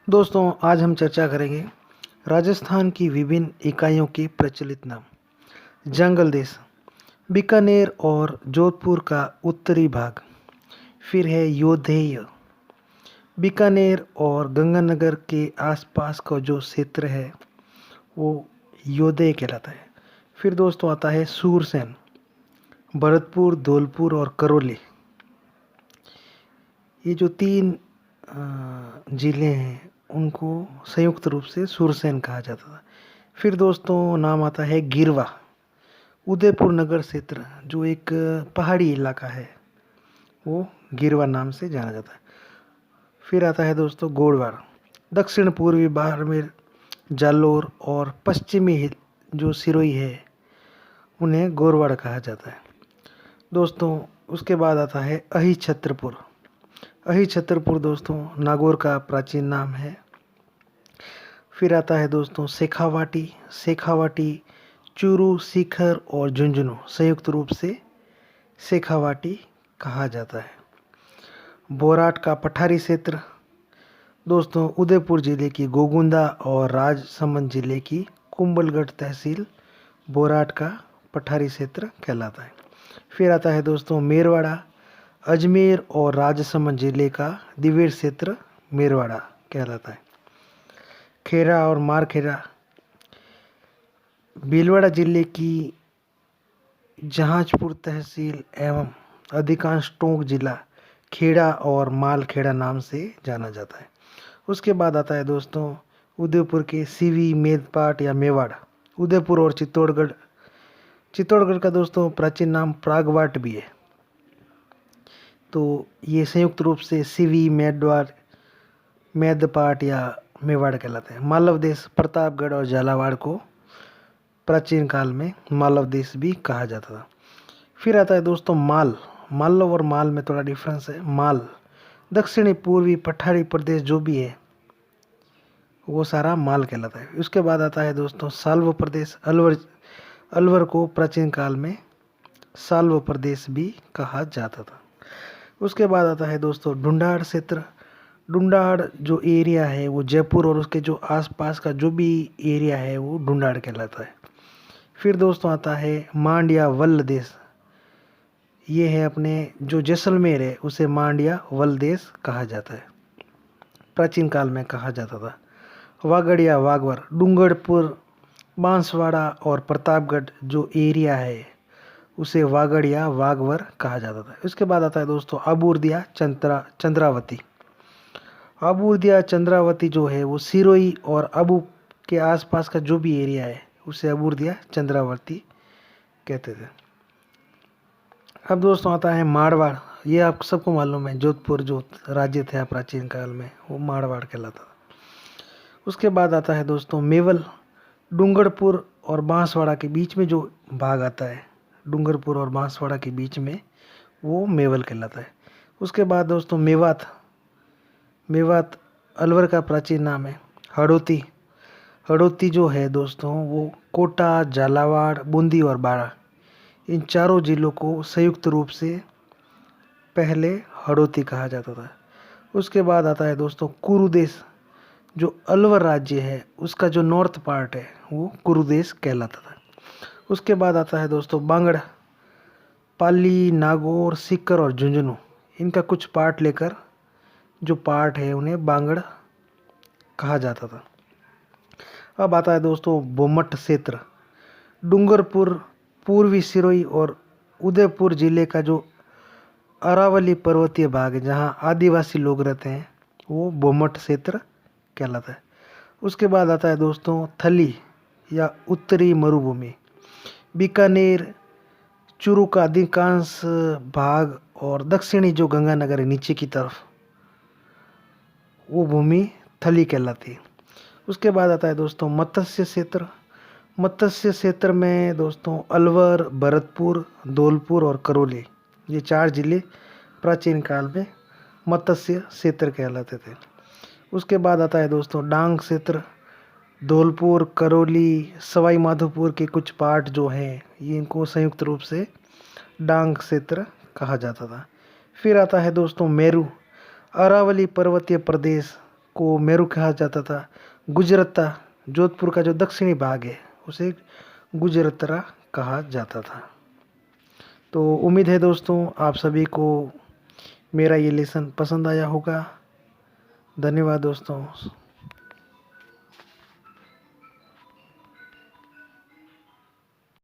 दोस्तों, आज हम चर्चा करेंगे राजस्थान की विभिन्न इकाइयों के प्रचलित नाम। जंगल देश, बीकानेर और जोधपुर का उत्तरी भाग। फिर है योधेय, बीकानेर और गंगानगर के आसपास का जो क्षेत्र है वो योधेय कहलाता है। फिर दोस्तों आता है सूरसेन, भरतपुर, धौलपुर और करौली। ये जो तीन ज़िले हैं उनको संयुक्त रूप से सुरसेन कहा जाता था। फिर दोस्तों नाम आता है गिरवा, उदयपुर नगर क्षेत्र जो एक पहाड़ी इलाका है वो गिरवा नाम से जाना जाता है। फिर आता है दोस्तों गोड़वाड़, दक्षिण पूर्वी बाड़मेर, जालोर और पश्चिमी जो सिरोही है उन्हें गोरवाड़ कहा जाता है। दोस्तों उसके बाद आता है अहि छत्रपुर। अहि छत्रपुर दोस्तों नागौर का प्राचीन नाम है। फिर आता है दोस्तों शेखावाटी। शेखावाटी चूरू, सीकर और झुंझुनू संयुक्त रूप से शेखावाटी कहा जाता है। बोराट का पठारी क्षेत्र दोस्तों उदयपुर जिले की गोगुंदा और राजसमंद जिले की कुंभलगढ़ तहसील बोराट का पठारी क्षेत्र कहलाता है। फिर आता है दोस्तों मेरवाड़ा, अजमेर और राजसमंद जिले का दिवेर क्षेत्र मेरवाड़ा कहलाता है। खेरा और मारखेड़ा भीलवाड़ा जिले की जहाजपुर तहसील एवं अधिकांश टोंक जिला खेड़ा और मालखेड़ा नाम से जाना जाता है। उसके बाद आता है दोस्तों उदयपुर के सीवी, मेदपाट या मेवाड़। उदयपुर और चित्तौड़गढ़, चित्तौड़गढ़ का दोस्तों प्राचीन नाम प्रागवाट भी है। तो ये संयुक्त रूप से सीवी, मेदवाड़, मेदपाट या मेवाड़ कहलाते हैं। मालव देश, प्रतापगढ़ और झालावाड़ को प्राचीन काल में मालव देश भी कहा जाता था। फिर आता है दोस्तों माल। मालव और माल में थोड़ा डिफरेंस है। माल दक्षिणी पूर्वी पठारी प्रदेश जो भी है वो सारा माल कहलाता है। उसके बाद आता है दोस्तों साल्व प्रदेश। अलवर, अलवर को प्राचीन काल में साल्व प्रदेश भी कहा जाता था। उसके बाद आता है दोस्तों ढूंढाड़ क्षेत्र। ढूंढाड़ जो एरिया है वो जयपुर और उसके जो आसपास का जो भी एरिया है वो ढूंढाड़ कहलाता है। फिर दोस्तों आता है मांड या वल्ल देश। ये है अपने जो जैसलमेर है उसे मांड या वल्ल देश कहा जाता है, प्राचीन काल में कहा जाता था। वागड़ या वागवर, डूंगरपुर, बांसवाड़ा और प्रतापगढ़ जो एरिया है उसे वागड़ या वागवर कहा जाता था। इसके बाद आता है दोस्तों आबूर्दिया, चंद्रावती। आबूर्दिया चंद्रावती जो है वो सिरोही और अबू के आसपास का जो भी एरिया है उसे आबूर्दिया चंद्रावती कहते थे। अब दोस्तों आता है मारवाड़। ये आप सबको मालूम है, जोधपुर जो राज्य था प्राचीन काल में वो मारवाड़ कहलाता था। उसके बाद आता है दोस्तों मेवल। डूंगरपुर और बांसवाड़ा के बीच में जो भाग आता है, डूंगरपुर और बांसवाड़ा के बीच में, वो मेवल कहलाता है। उसके बाद दोस्तों मेवात। मेवात अलवर का प्राचीन नाम है। हड़ौती। हड़ौती जो है दोस्तों वो कोटा, झालावाड़, बूंदी और बारा इन चारों जिलों को संयुक्त रूप से पहले हड़ौती कहा जाता था। उसके बाद आता है दोस्तों कुरुदेश। जो अलवर राज्य है उसका जो नॉर्थ पार्ट है वो कुरुदेश कहलाता था। उसके बाद आता है दोस्तों बांगड़। पाली, नागौर, सीकर और झुंझुनू इनका कुछ पार्ट लेकर जो पार्ट है उन्हें बांगड़ कहा जाता था। अब आता है दोस्तों बोमट क्षेत्र। डूंगरपुर, पूर्वी सिरोही और उदयपुर जिले का जो अरावली पर्वतीय भाग है जहाँ आदिवासी लोग रहते हैं वो बोमट क्षेत्र कहलाता है। उसके बाद आता है दोस्तों थली या उत्तरी मरुभूमि। बीकानेर, चूरू का अधिकांश भाग और दक्षिणी जो गंगानगर है नीचे की तरफ वो भूमि थली कहलाती है। उसके बाद आता है दोस्तों मत्स्य क्षेत्र। मत्स्य क्षेत्र में दोस्तों अलवर, भरतपुर, धौलपुर और करौली ये चार जिले प्राचीन काल में मत्स्य क्षेत्र कहलाते थे। उसके बाद आता है दोस्तों डांग क्षेत्र। धौलपुर, करौली, सवाई माधोपुर के कुछ पार्ट जो हैं ये इनको संयुक्त रूप से डांग क्षेत्र कहा जाता था। फिर आता है दोस्तों मेरू, अरावली पर्वतीय प्रदेश को मेरू कहा जाता था। गुजरत्ता, जोधपुर का जो दक्षिणी भाग है उसे गुजरत्ता कहा जाता था। तो उम्मीद है दोस्तों आप सभी को मेरा ये लेसन पसंद आया होगा। धन्यवाद दोस्तों।